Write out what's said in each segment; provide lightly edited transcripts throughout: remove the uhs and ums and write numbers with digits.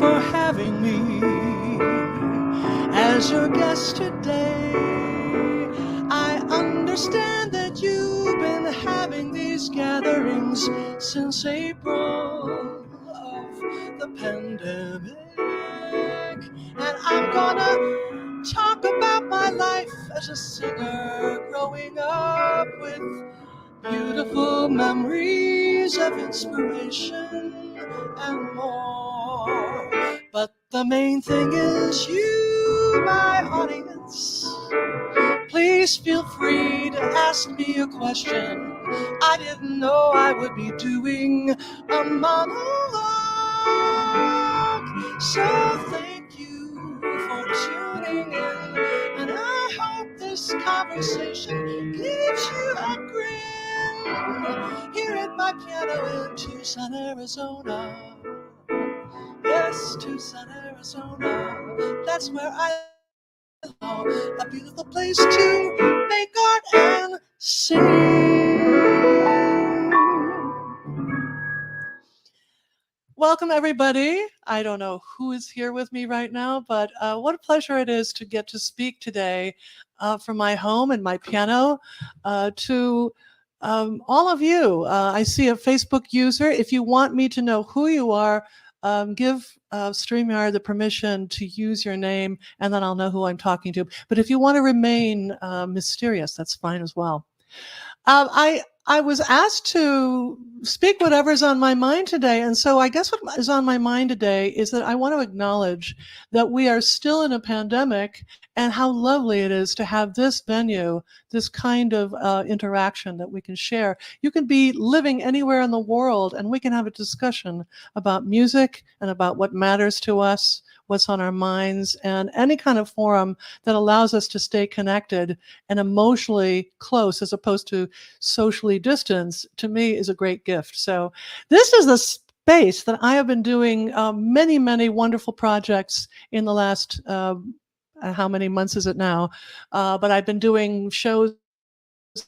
for having me as your guest today. I understand that you've been having these gatherings since April of the pandemic. And I'm gonna talk about my life as a singer growing up with beautiful memories of inspiration and more. But the main thing is you, my audience. Please feel free to ask me a question. I didn't know I would be doing a monologue. So thank you for tuning in, and I hope this conversation gives you a grin here at my piano in Tucson, Arizona. Yes, Tucson, Arizona. That's where I love, a beautiful place to make art and sing. Welcome, everybody. I don't know who is here with me right now, but what a pleasure it is to get to speak today from my home and my piano to all of you. I see a Facebook user. If you want me to know who you are, give StreamYard the permission to use your name, and then I'll know who I'm talking to. But if you want to remain mysterious, that's fine as well. I was asked to speak whatever's on my mind today. And so I guess what is on my mind today is that I want to acknowledge that we are still in a pandemic and how lovely it is to have this venue, this kind of interaction that we can share. You can be living anywhere in the world and we can have a discussion about music and about what matters to us, what's on our minds, and any kind of forum that allows us to stay connected and emotionally close as opposed to socially distanced, to me is a great gift. So this is the space that I have been doing many, many wonderful projects in the last, how many months is it now? But I've been doing shows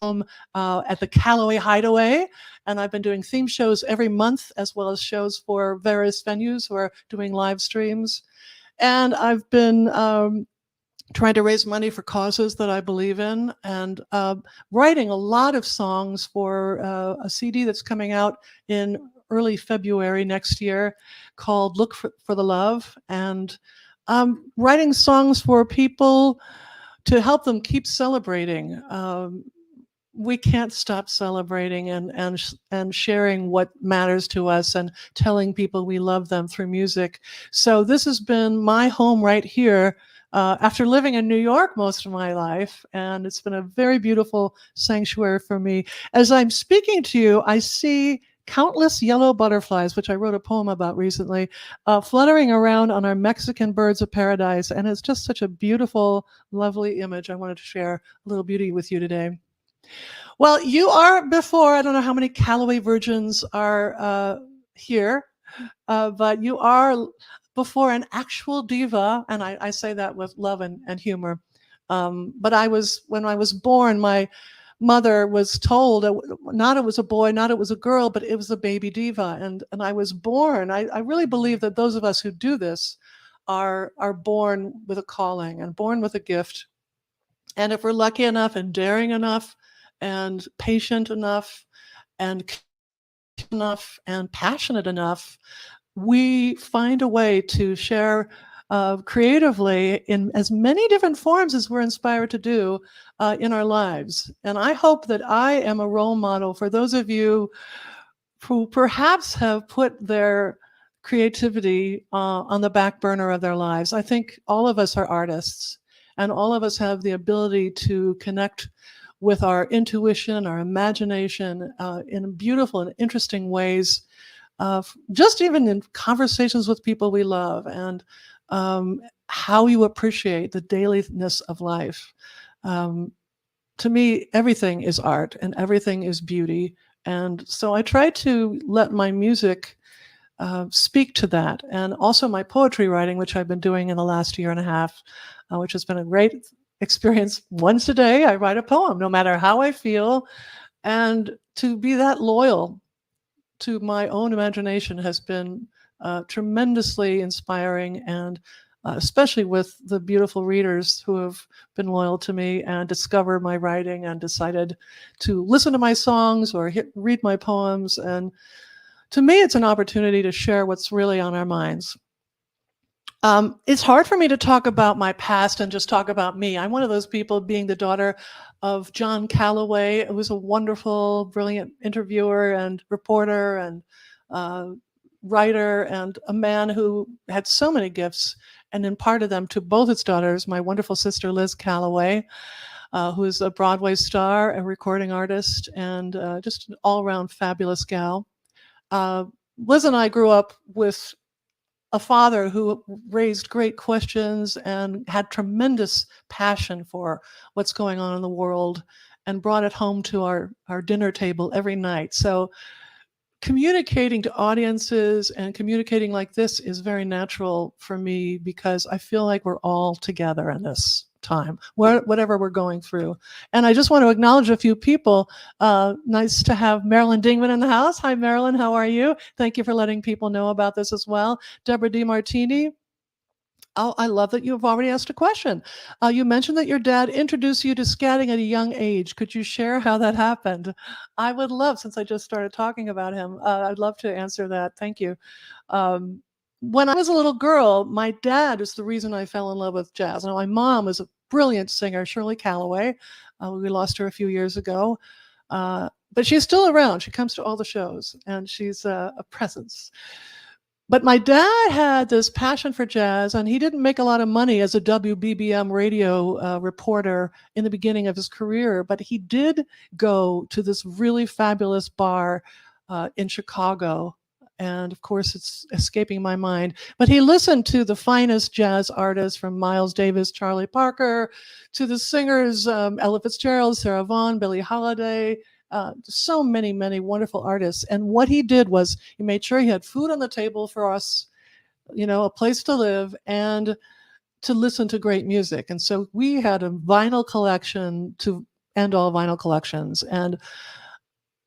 at the Calloway Hideaway, and I've been doing theme shows every month, as well as shows for various venues who are doing live streams. And I've been trying to raise money for causes that I believe in, and writing a lot of songs for a CD that's coming out in early February next year called Look for the Love, and writing songs for people to help them keep celebrating. We can't stop celebrating and sharing what matters to us and telling people we love them through music. So this has been my home right here after living in New York most of my life, and it's been a very beautiful sanctuary for me. As I'm speaking to you, I see countless yellow butterflies, which I wrote a poem about recently, fluttering around on our Mexican birds of paradise, and it's just such a beautiful, lovely image. I wanted to share a little beauty with you today. Well, you are before, I don't know how many Calloway virgins are here, but you are before an actual diva, and I say that with love and humor. But when I was born, my mother was told not it was a boy, not it was a girl, but it was a baby diva. And I was born, I really believe that those of us who do this are born with a calling and born with a gift. And if we're lucky enough and daring enough and patient enough and passionate enough, we find a way to share creatively in as many different forms as we're inspired to do in our lives. And I hope that I am a role model for those of you who perhaps have put their creativity on the back burner of their lives. I think all of us are artists, and all of us have the ability to connect with our intuition, our imagination in beautiful and interesting ways, just even in conversations with people we love, and how you appreciate the dailiness of life. To me, everything is art and everything is beauty. And so I try to let my music speak to that. And also my poetry writing, which I've been doing in the last year and a half, which has been a great experience. Once a day, I write a poem, no matter how I feel. And to be that loyal to my own imagination has been tremendously inspiring, and especially with the beautiful readers who have been loyal to me and discovered my writing and decided to listen to my songs or read my poems. And to me, it's an opportunity to share what's really on our minds. It's hard for me to talk about my past and just talk about me. I'm one of those people, being the daughter of John Calloway, who was a wonderful, brilliant interviewer and reporter and writer, and a man who had so many gifts and imparted them to both his daughters, my wonderful sister Liz Calloway, who is a Broadway star, a recording artist, and just an all-around fabulous gal. Liz and I grew up with a father who raised great questions and had tremendous passion for what's going on in the world and brought it home to our dinner table every night. So communicating to audiences and communicating like this is very natural for me, because I feel like we're all together in this time, whatever we're going through. And I just want to acknowledge a few people. Nice to have Marilyn Dingman in the house. Hi, Marilyn. How are you? Thank you for letting people know about this as well. Deborah DiMartini. Oh, I love that you've already asked a question. You mentioned that your dad introduced you to scatting at a young age. Could you share how that happened? I would love, since I just started talking about him, I'd love to answer that. Thank you. When I was a little girl, my dad is the reason I fell in love with jazz. Now, my mom was a brilliant singer, Shirley Calloway. We lost her a few years ago. But she's still around. She comes to all the shows, and she's a presence. But my dad had this passion for jazz, and he didn't make a lot of money as a WBBM radio reporter in the beginning of his career, but he did go to this really fabulous bar in Chicago. And of course, it's escaping my mind. But he listened to the finest jazz artists, from Miles Davis, Charlie Parker, to the singers, Ella Fitzgerald, Sarah Vaughan, Billie Holiday, so many, many wonderful artists. And what he did was he made sure he had food on the table for us, a place to live, and to listen to great music. And so we had a vinyl collection to end all vinyl collections. And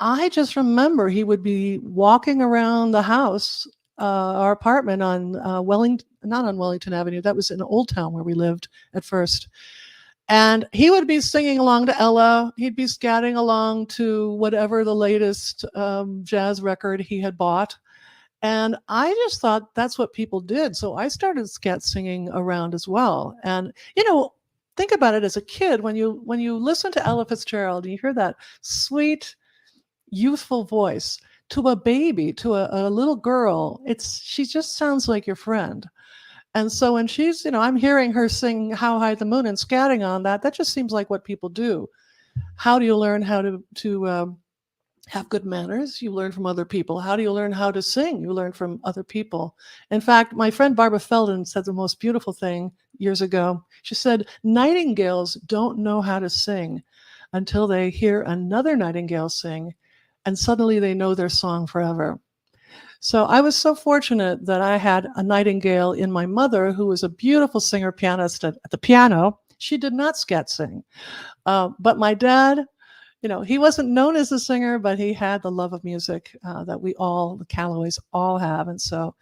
I just remember he would be walking around the house, our apartment on not on Wellington Avenue. That was in Old Town where we lived at first. And he would be singing along to Ella. He'd be scatting along to whatever the latest jazz record he had bought. And I just thought that's what people did. So I started scat singing around as well. And, think about it as a kid, when you listen to Ella Fitzgerald, and you hear that sweet, youthful voice, to a baby, to a little girl, she just sounds like your friend. And so when she's, I'm hearing her sing How High the Moon and scatting on that just seems like what people do. How do you learn how to have good manners? You learn from other people. How do you learn how to sing? You learn from other people. In fact, my friend Barbra Feldon said the most beautiful thing years ago. She said, nightingales don't know how to sing until they hear another nightingale sing, and suddenly they know their song forever. So I was so fortunate that I had a nightingale in my mother, who was a beautiful singer pianist at the piano. She did not scat sing. But my dad, he wasn't known as a singer, but he had the love of music that the Calloways all have. And so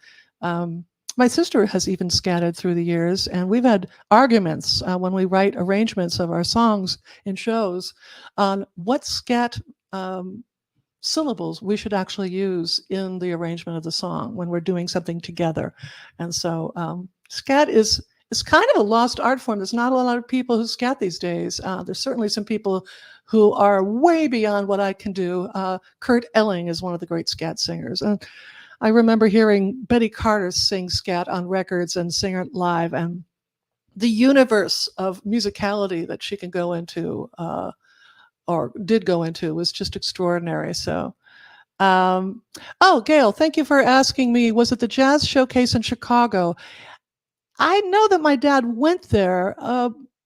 my sister has even scattered through the years, and we've had arguments when we write arrangements of our songs in shows on what scat syllables we should actually use in the arrangement of the song when we're doing something together. And so scat is kind of a lost art form. There's not a lot of people who scat these days. There's certainly some people who are way beyond what I can do. Kurt Elling is one of the great scat singers. And I remember hearing Betty Carter sing scat on records and sing it live, and the universe of musicality that she can go into or did go into was just extraordinary. So, Gail, thank you for asking me, was it the Jazz Showcase in Chicago? I know that my dad went there.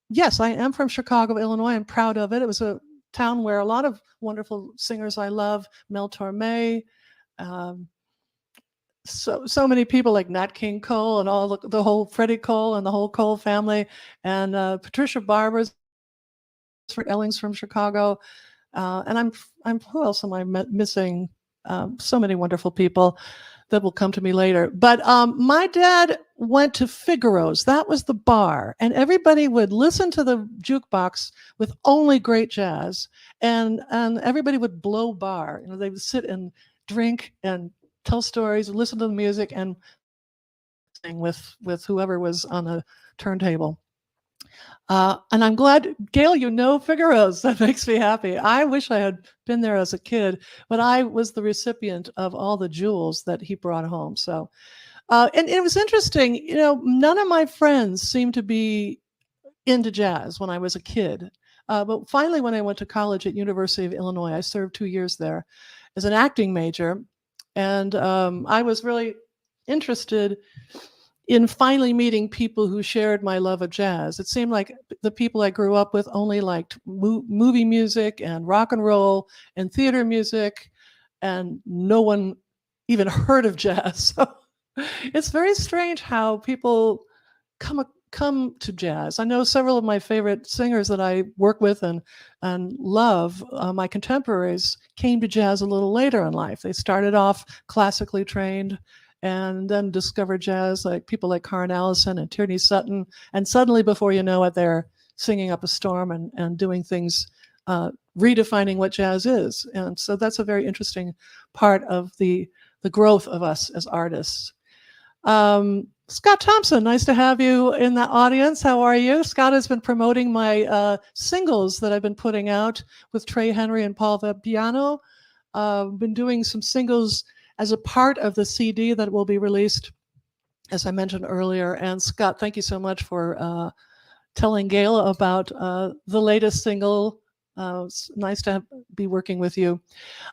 Yes, I am from Chicago, Illinois. I'm proud of it. It was a town where a lot of wonderful singers I love, Mel Torme, so many people like Nat King Cole and all the whole Freddie Cole and the whole Cole family, and Patricia Barber's for Elling's from Chicago, and I'm who else am I missing? So many wonderful people. that will come to me later. But my dad went to Figaro's. That was the bar. And everybody would listen to the jukebox with only great jazz. And everybody would blow bar. They would sit and drink and tell stories, listen to the music, and sing with whoever was on the turntable. And I'm glad, Gail, you know Figaro's. That makes me happy. I wish I had been there as a kid, but I was the recipient of all the jewels that he brought home. So, and it was interesting, none of my friends seemed to be into jazz when I was a kid. But finally, when I went to college at University of Illinois, I served 2 years there as an acting major. And I was really interested in finally meeting people who shared my love of jazz. It seemed like the people I grew up with only liked movie music and rock and roll and theater music, and no one even heard of jazz. So it's very strange how people come to jazz. I know several of my favorite singers that I work with and love, my contemporaries, came to jazz a little later in life. They started off classically trained and then discovered jazz, like people like Karen Allison and Tierney Sutton. And suddenly, before you know it, they're singing up a storm and doing things, redefining what jazz is. And so that's a very interesting part of the growth of us as artists. Scott Thompson, nice to have you in the audience. How are you? Scott has been promoting my singles that I've been putting out with Trey Henry and Paul Vapiano. Been doing some singles as a part of the CD that will be released, as I mentioned earlier. And Scott, thank you so much for telling Gail about the latest single. It's nice to be working with you.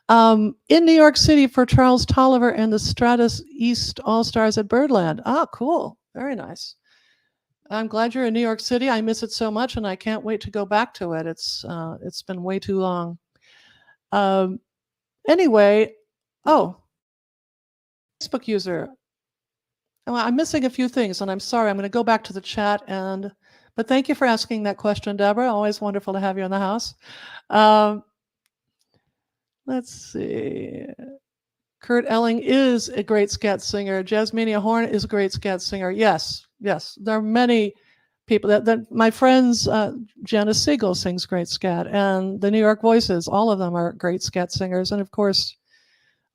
In New York City for Charles Tolliver and the Stratus East All-Stars at Birdland. Ah, cool. Very nice. I'm glad you're in New York City. I miss it so much, and I can't wait to go back to it. It's been way too long. Anyway, Facebook user. Oh, I'm missing a few things, and I'm sorry. I'm going to go back to the chat, but thank you for asking that question, Deborah. Always wonderful to have you in the house. Let's see. Kurt Elling is a great scat singer. Jasmina Horn is a great scat singer. Yes. There are many people that my friends, Janice Siegel sings great scat, and the New York Voices, all of them are great scat singers. And of course,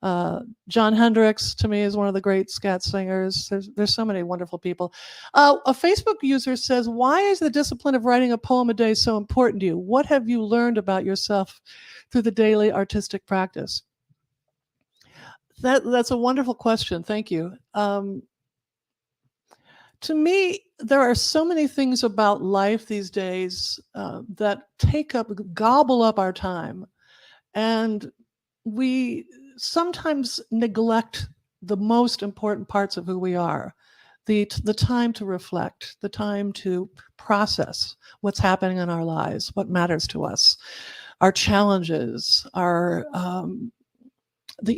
John Hendricks, to me, is one of the great scat singers. There's so many wonderful people. A Facebook user says, why is the discipline of writing a poem a day so important to you? What have you learned about yourself through the daily artistic practice? That's a wonderful question. Thank you. To me, there are so many things about life these days that gobble up our time. And we sometimes neglect the most important parts of who we are. The time to reflect, the time to process what's happening in our lives, what matters to us, our challenges, the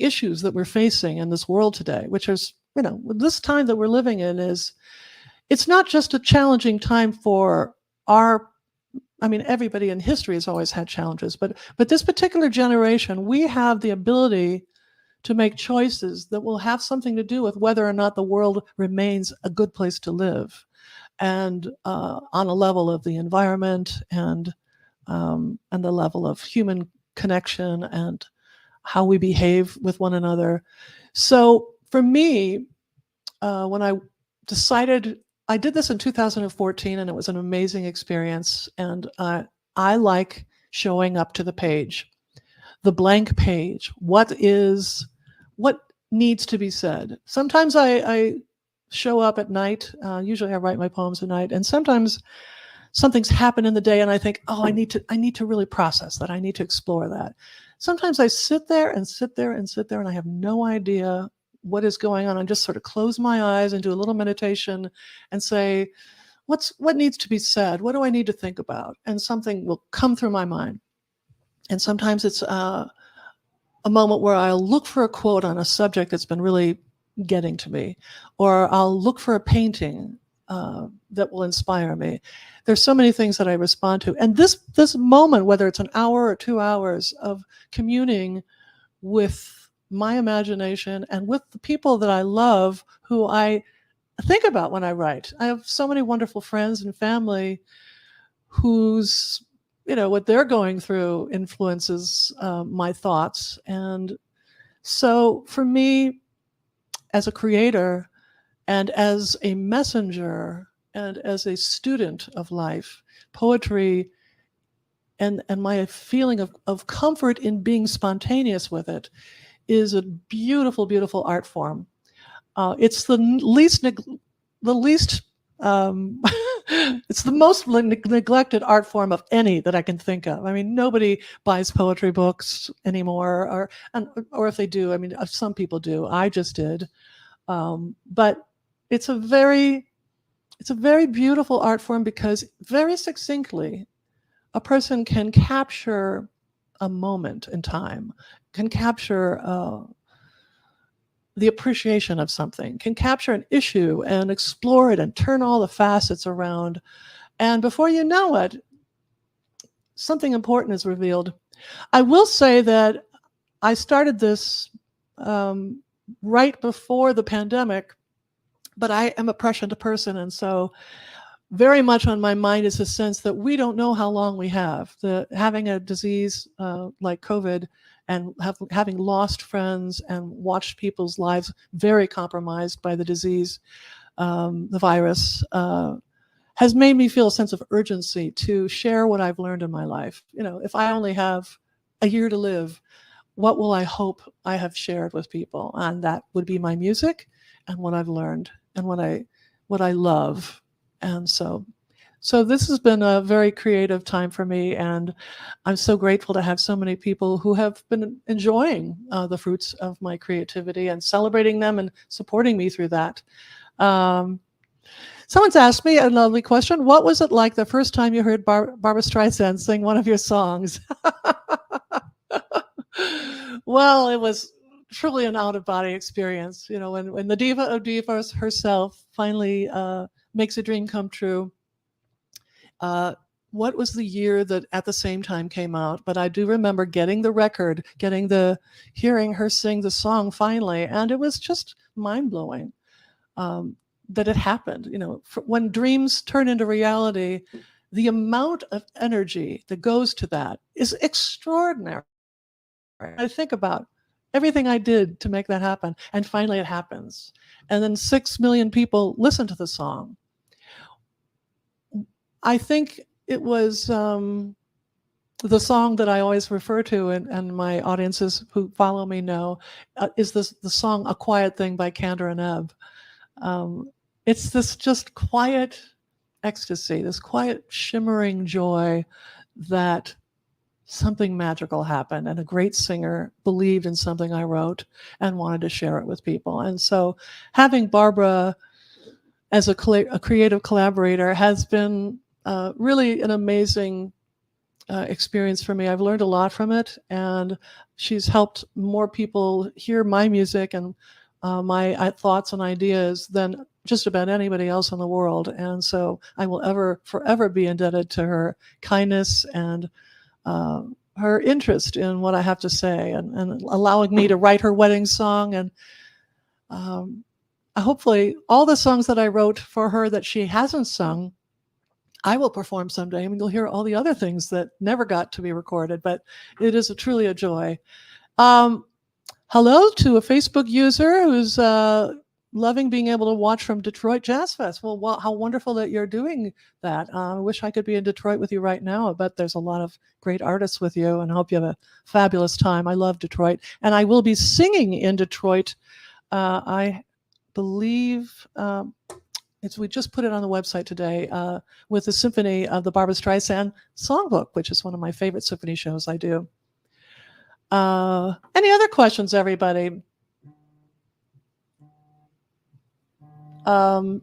issues that we're facing in this world today, which is, this time that we're living in it's not just a challenging time for everybody in history has always had challenges, but this particular generation, we have the ability to make choices that will have something to do with whether or not the world remains a good place to live, and on a level of the environment and the level of human connection and how we behave with one another. So for me, when I decided, I did this in 2014, and it was an amazing experience. And I like showing up to the page, the blank page. What needs to be said? Sometimes I show up at night. Usually I write my poems at night, and sometimes something's happened in the day, and I think, I need to really process that. I need to explore that. Sometimes I sit there, and I have no idea what is going on. I just sort of close my eyes and do a little meditation and say, what needs to be said? What do I need to think about? And something will come through my mind. And sometimes it's a moment where I'll look for a quote on a subject that's been really getting to me, or I'll look for a painting that will inspire me. There's so many things that I respond to. And this moment, whether it's an hour or 2 hours of communing with my imagination and with the people that I love who I think about when I write. I have so many wonderful friends and family whose, what they're going through influences my thoughts. And so for me, as a creator and as a messenger and as a student of life, poetry and my feeling of comfort in being spontaneous with it is a beautiful, beautiful art form. It's the least it's the most neglected art form of any that I can think of. I mean, nobody buys poetry books anymore, or if they do, I mean, some people do. I just did, but it's a very beautiful art form because very succinctly, a person can capture a moment in time, can capture the appreciation of something, can capture an issue and explore it and turn all the facets around. And before you know it, something important is revealed. I will say that I started this right before the pandemic, but I am a prescient person. And so very much on my mind is a sense that we don't know how long we have. Having a disease like COVID and having lost friends and watched people's lives very compromised by the disease, the virus, has made me feel a sense of urgency to share what I've learned in my life. If I only have a year to live, what will I hope I have shared with people? And that would be my music and what I've learned and what I love. And so this has been a very creative time for me, and I'm so grateful to have so many people who have been enjoying the fruits of my creativity and celebrating them and supporting me through that. Someone's asked me a lovely question. What was it like the first time you heard Barbra Streisand sing one of your songs? Well, it was truly an out-of-body experience. When the diva of divas herself finally makes a dream come true. What was the year that at the same time came out? But I do remember getting the record, hearing her sing the song finally, and it was just mind-blowing that it happened. When dreams turn into reality, the amount of energy that goes to that is extraordinary. I think about everything I did to make that happen, and finally it happens. And then 6 million people listen to the song. I think it was the song that I always refer to, and my audiences who follow me know, is the song "A Quiet Thing" by Kander and Ebb. It's this just quiet ecstasy, this quiet shimmering joy that something magical happened, and a great singer believed in something I wrote and wanted to share it with people. And so having Barbra as a creative collaborator has been really an amazing experience for me. I've learned a lot from it, and she's helped more people hear my music and my thoughts and ideas than just about anybody else in the world. And so I will forever be indebted to her kindness and her interest in what I have to say, and allowing me to write her wedding song. And hopefully all the songs that I wrote for her that she hasn't sung, I will perform someday. I mean, you'll hear all the other things that never got to be recorded, but it is truly a joy. Hello to a Facebook user who's loving being able to watch from Detroit Jazz Fest. Well, how wonderful that you're doing that. I wish I could be in Detroit with you right now. I bet there's a lot of great artists with you, and I hope you have a fabulous time. I love Detroit, and I will be singing in Detroit. I believe we just put it on the website today with the symphony of the Barbra Streisand Songbook, which is one of my favorite symphony shows I do. Any other questions, everybody? Well,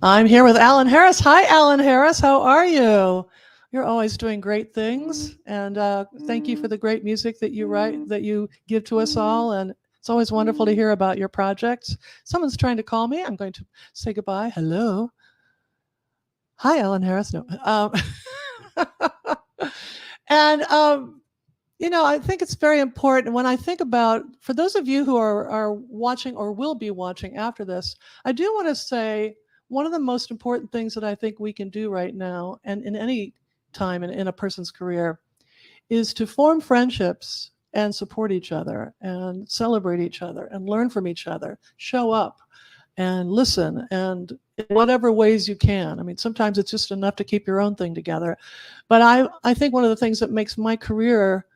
I'm here with Alan Harris. Hi, Alan Harris. How are you? You're always doing great things, and thank you for the great music that you write, that you give to us all. And it's always wonderful to hear about your projects. Someone's trying to call me. I'm going to say goodbye. Hello. Hi, Alan Harris. No. And I think it's very important when I think about, for those of you who are watching or will be watching after this, I do want to say one of the most important things that I think we can do right now and in any time in a person's career is to form friendships and support each other and celebrate each other and learn from each other, show up and listen, and in whatever ways you can. I mean, sometimes it's just enough to keep your own thing together. But I think one of the things that makes my career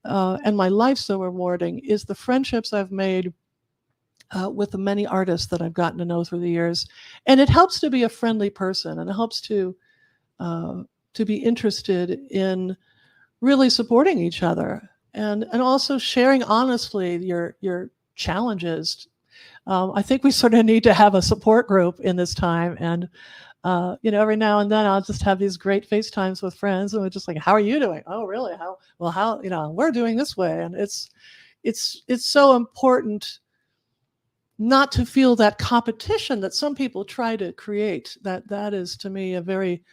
and my life so rewarding is the friendships I've made with the many artists that I've gotten to know through the years. And it helps to be a friendly person, and it helps to be interested in really supporting each other and also sharing honestly your challenges. I think we sort of need to have a support group in this time. And every now and then I'll just have these great FaceTimes with friends, and we're just like, "How are you doing?" "Oh, really? How?" "Well, how?" "We're doing this way." And it's so important not to feel that competition that some people try to create. That is, to me, a very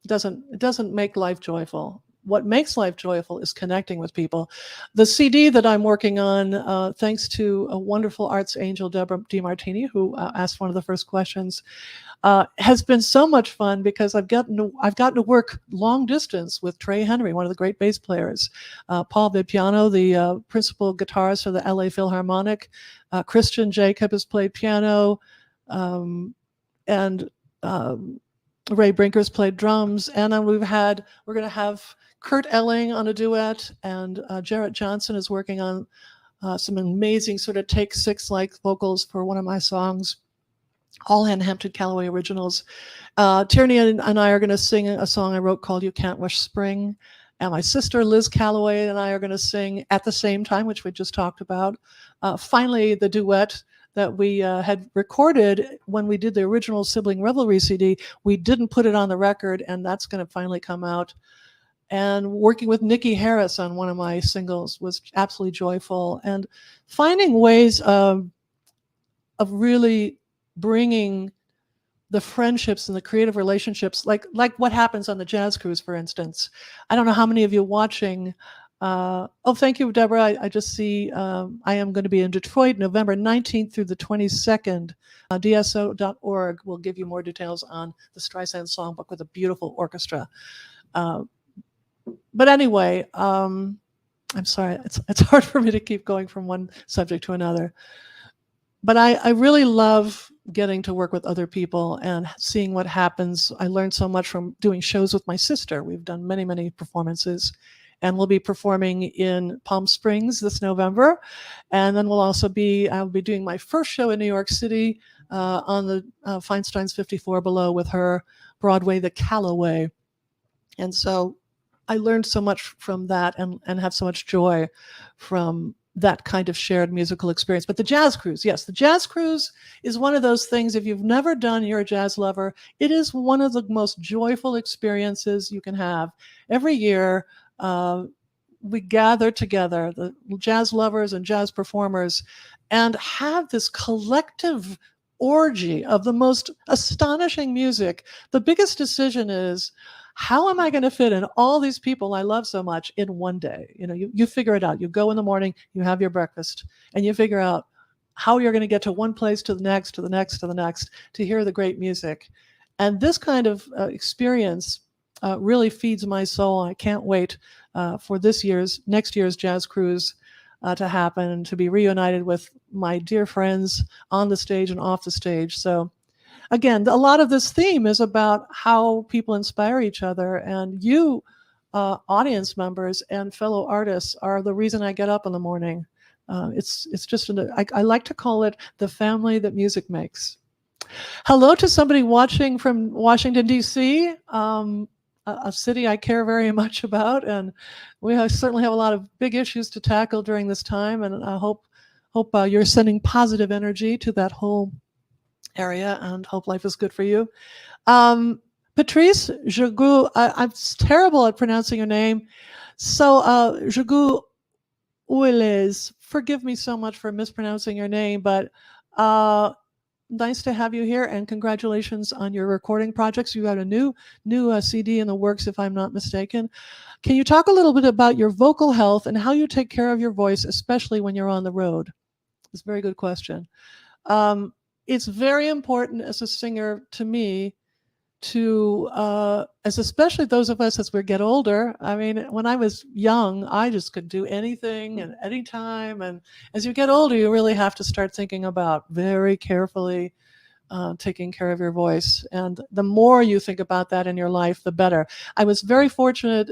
doesn't make life joyful. What makes life joyful is connecting with people. The CD that I'm working on, thanks to a wonderful arts angel, Deborah DiMartini, who asked one of the first questions, has been so much fun because I've gotten to work long distance with Trey Henry, one of the great bass players, Paul Vipiano, the principal guitarist for the LA Philharmonic, Christian Jacob has played piano, and Ray Brinker's played drums, and we're going to have Kurt Elling on a duet, and Jarrett Johnson is working on some amazing sort of Take Six like vocals for one of my songs, all in Hampton Calloway originals. Tierney and I are going to sing a song I wrote called "You Can't Wish Spring," and my sister Liz Calloway and I are going to sing at the same time, which we just talked about. Finally, the duet that we had recorded when we did the original Sibling Revelry CD, we didn't put it on the record, and that's going to finally come out. And working with Nikki Harris on one of my singles was absolutely joyful. And finding ways of really bringing the friendships and the creative relationships, like what happens on the Jazz Cruise, for instance. I don't know how many of you watching. Thank you, Deborah. I just see I am going to be in Detroit November 19th through the 22nd. DSO.org will give you more details on the Streisand songbook with a beautiful orchestra. But anyway, I'm sorry, it's hard for me to keep going from one subject to another. But I really love getting to work with other people and seeing what happens. I learned so much from doing shows with my sister. We've done many, many performances, and we'll be performing in Palm Springs this November. And then I'll be doing my first show in New York City on the Feinstein's 54 Below with her Broadway, the Calloway. And so I learned so much from that and have so much joy from that kind of shared musical experience. But the Jazz Cruise, yes, the Jazz Cruise is one of those things, if you've never done, you're a jazz lover, it is one of the most joyful experiences you can have. Every year, we gather together, the jazz lovers and jazz performers, and have this collective orgy of the most astonishing music. The biggest decision is, how am I going to fit in all these people I love so much in one day? You figure it out. You go in the morning, you have your breakfast, and you figure out how you're going to get to one place to the next, to the next, to the next, to hear the great music. And this kind of experience really feeds my soul. I can't wait for next year's Jazz Cruise to happen and to be reunited with my dear friends on the stage and off the stage. So again, a lot of this theme is about how people inspire each other, and you, audience members and fellow artists, are the reason I get up in the morning. It's just, I like to call it the family that music makes. Hello to somebody watching from Washington, D.C., a city I care very much about, and we certainly have a lot of big issues to tackle during this time, and I hope you're sending positive energy to that whole area, and hope life is good for you. Patrice Jagou, I'm terrible at pronouncing your name. So Jagou Ouelez, forgive me so much for mispronouncing your name, but nice to have you here, and congratulations on your recording projects. You got a new CD in the works, if I'm not mistaken. Can you talk a little bit about your vocal health and how you take care of your voice, especially when you're on the road? It's a very good question. It's very important as a singer to me to, as especially those of us as we get older. I mean, when I was young, I just could do anything and anytime. And as you get older, you really have to start thinking about very carefully taking care of your voice. And the more you think about that in your life, the better. I was very fortunate,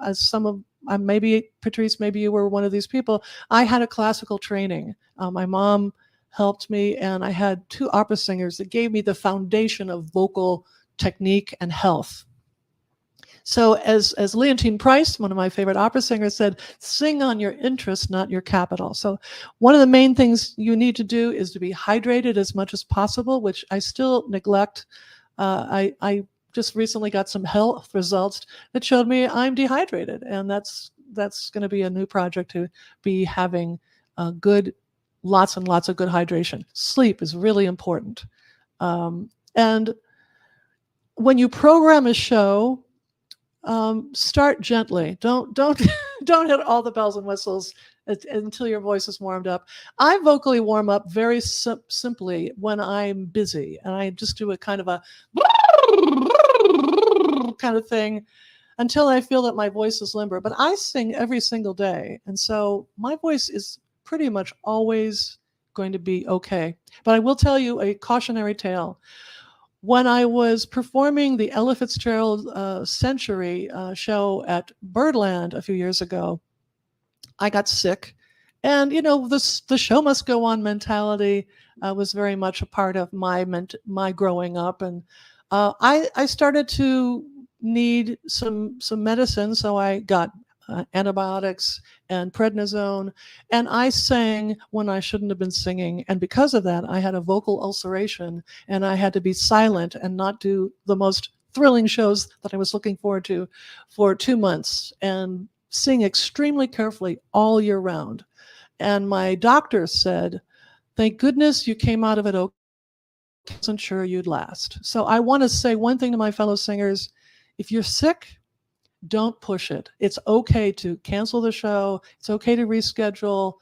as some of, maybe Patrice, maybe you were one of these people. I had a classical training. My mom helped me, and I had 2 opera singers that gave me the foundation of vocal technique and health. So as Leontine Price, one of my favorite opera singers, said, sing on your interest, not your capital. So one of the main things you need to do is to be hydrated as much as possible, which I still neglect. I just recently got some health results that showed me I'm dehydrated, and that's going to be a new project, to be having lots and lots of good hydration. Sleep is really important. And when you program a show, start gently. Don't don't hit all the bells and whistles until your voice is warmed up. I vocally warm up very simply when I'm busy, and I just do a kind of a kind of thing until I feel that my voice is limber. But I sing every single day, and so my voice is pretty much always going to be okay. But I will tell you a cautionary tale. When I was performing the Ella Fitzgerald Century show at Birdland a few years ago, I got sick. And, you know, the show must go on mentality was very much a part of my growing up. And I started to need some medicine, so I got antibiotics and prednisone, and I sang when I shouldn't have been singing. And because of that, I had a vocal ulceration, and I had to be silent and not do the most thrilling shows that I was looking forward to for 2 months, and sing extremely carefully all year round. And my doctor said, thank goodness you came out of it okay. I wasn't sure you'd last. So I want to say one thing to my fellow singers: if you're sick, don't push it. It's okay to cancel the show. It's okay to reschedule.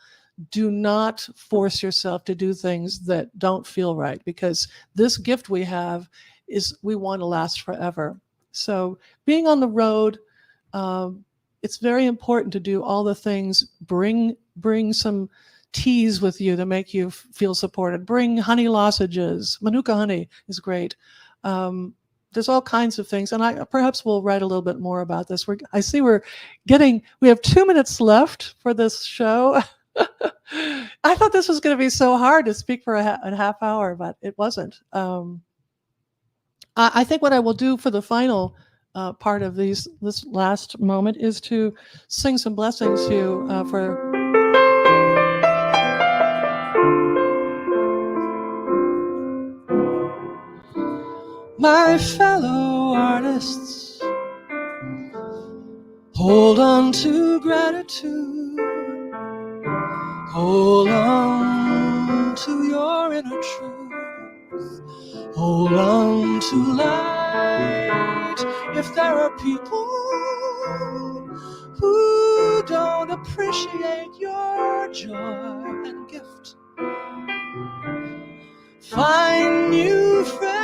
Do not force yourself to do things that don't feel right, because this gift we have is we want to last forever. So being on the road, it's very important to do all the things. Bring some teas with you to make you feel supported. Bring honey lozenges. Manuka honey is great. There's all kinds of things, and I perhaps will write a little bit more about this. I see we have 2 minutes left for this show. I thought this was going to be so hard to speak for a half hour, but it wasn't. I think what I will do for the final part of this last moment is to sing some blessings to you for. My fellow artists, hold on to gratitude, hold on to your inner truth, hold on to light. If there are people who don't appreciate your joy and gift, find new friends,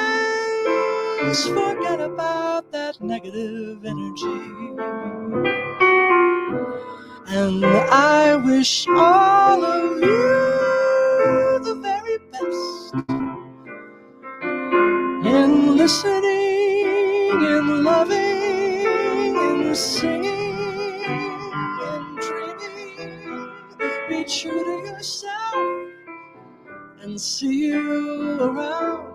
forget about that negative energy. And I wish all of you the very best in listening, in loving, in singing, in dreaming. Be true to yourself, and see you around.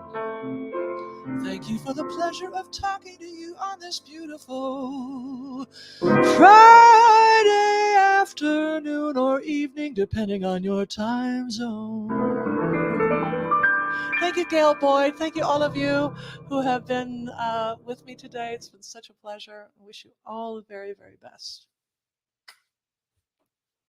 Thank you for the pleasure of talking to you on this beautiful Friday afternoon or evening, depending on your time zone. Thank you, Gail Boyd. Thank you, all of you who have been with me today. It's been such a pleasure. I wish you all the very, very best.